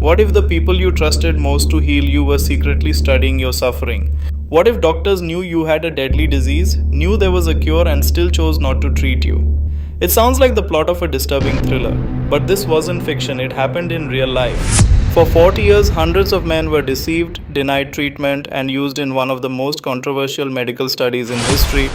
What if the people you trusted most to heal you were secretly studying your suffering? What if doctors knew you had a deadly disease, knew there was a cure, and still chose not to treat you? It sounds like the plot of a disturbing thriller, but this wasn't fiction, it happened in real life. For 40 years, hundreds of men were deceived, denied treatment, and used in one of the most controversial medical studies in history.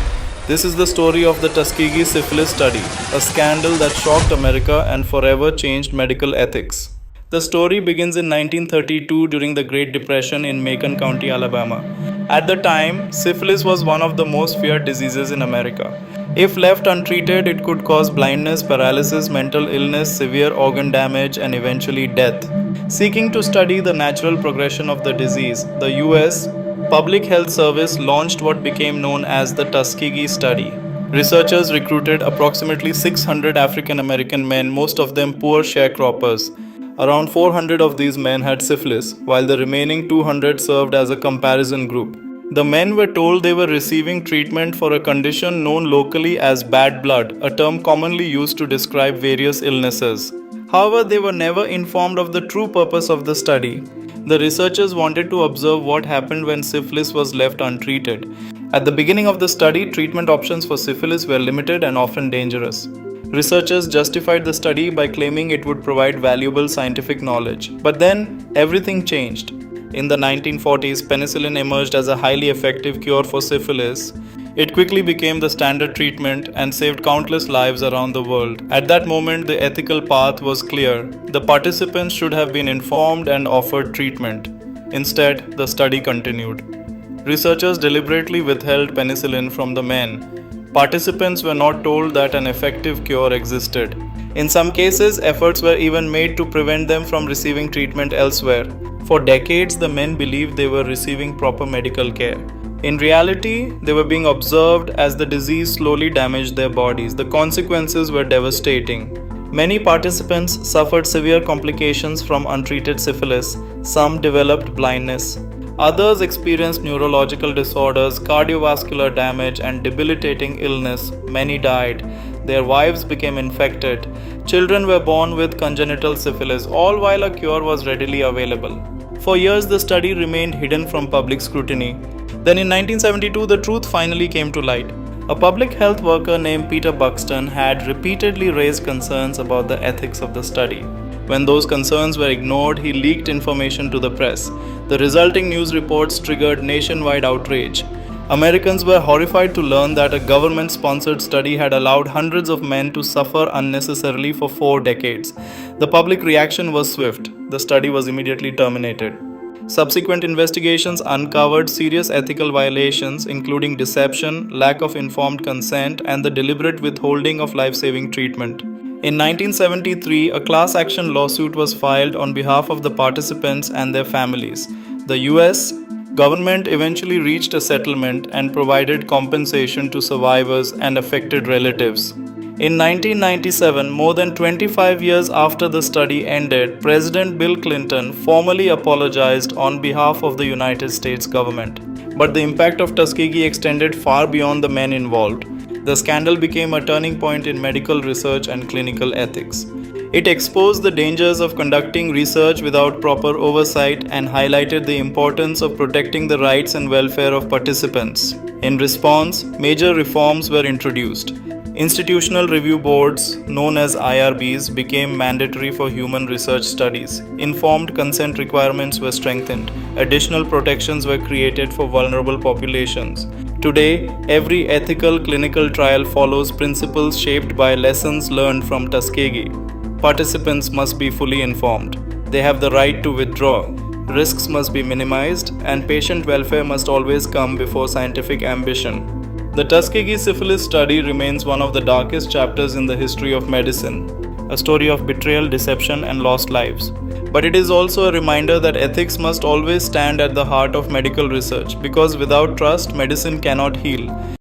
This is the story of the Tuskegee Syphilis Study, a scandal that shocked America and forever changed medical ethics. The story begins in 1932 during the Great Depression in Macon County, Alabama. At the time, syphilis was one of the most feared diseases in America. If left untreated, it could cause blindness, paralysis, mental illness, severe organ damage, and eventually death. Seeking to study the natural progression of the disease, the U.S. Public Health Service launched what became known as the Tuskegee Study. Researchers recruited approximately 600 African American men, most of them poor sharecroppers. Around 400 of these men had syphilis, while the remaining 200 served as a comparison group. The men were told they were receiving treatment for a condition known locally as bad blood, a term commonly used to describe various illnesses. However, they were never informed of the true purpose of the study. The researchers wanted to observe what happened when syphilis was left untreated. At the beginning of the study, treatment options for syphilis were limited and often dangerous. Researchers justified the study by claiming it would provide valuable scientific knowledge. But then, everything changed. In the 1940s, penicillin emerged as a highly effective cure for syphilis. It quickly became the standard treatment and saved countless lives around the world. At that moment, the ethical path was clear. The participants should have been informed and offered treatment. Instead, the study continued. Researchers deliberately withheld penicillin from the men. Participants were not told that an effective cure existed. In some cases, efforts were even made to prevent them from receiving treatment elsewhere. For decades, the men believed they were receiving proper medical care. In reality, they were being observed as the disease slowly damaged their bodies. The consequences were devastating. Many participants suffered severe complications from untreated syphilis. Some developed blindness. Others experienced neurological disorders, cardiovascular damage, and debilitating illness. Many died. Their wives became infected. Children were born with congenital syphilis, all while a cure was readily available. For years, the study remained hidden from public scrutiny. Then in 1972, the truth finally came to light. A public health worker named Peter Buxton had repeatedly raised concerns about the ethics of the study. When those concerns were ignored, he leaked information to the press. The resulting news reports triggered nationwide outrage. Americans were horrified to learn that a government-sponsored study had allowed hundreds of men to suffer unnecessarily for 4 decades. The public reaction was swift. The study was immediately terminated. Subsequent investigations uncovered serious ethical violations, including deception, lack of informed consent, and the deliberate withholding of life-saving treatment. In 1973, a class action lawsuit was filed on behalf of the participants and their families. The US government eventually reached a settlement and provided compensation to survivors and affected relatives. In 1997, more than 25 years after the study ended, President Bill Clinton formally apologized on behalf of the United States government. But the impact of Tuskegee extended far beyond the men involved. The scandal became a turning point in medical research and clinical ethics. It exposed the dangers of conducting research without proper oversight and highlighted the importance of protecting the rights and welfare of participants. In response, major reforms were introduced. Institutional review boards, known as IRBs, became mandatory for human research studies. Informed consent requirements were strengthened. Additional protections were created for vulnerable populations. Today, every ethical clinical trial follows principles shaped by lessons learned from Tuskegee. Participants must be fully informed. They have the right to withdraw. Risks must be minimized, and patient welfare must always come before scientific ambition. The Tuskegee Syphilis Study remains one of the darkest chapters in the history of medicine, a story of betrayal, deception, and lost lives. But it is also a reminder that ethics must always stand at the heart of medical research, because without trust, medicine cannot heal.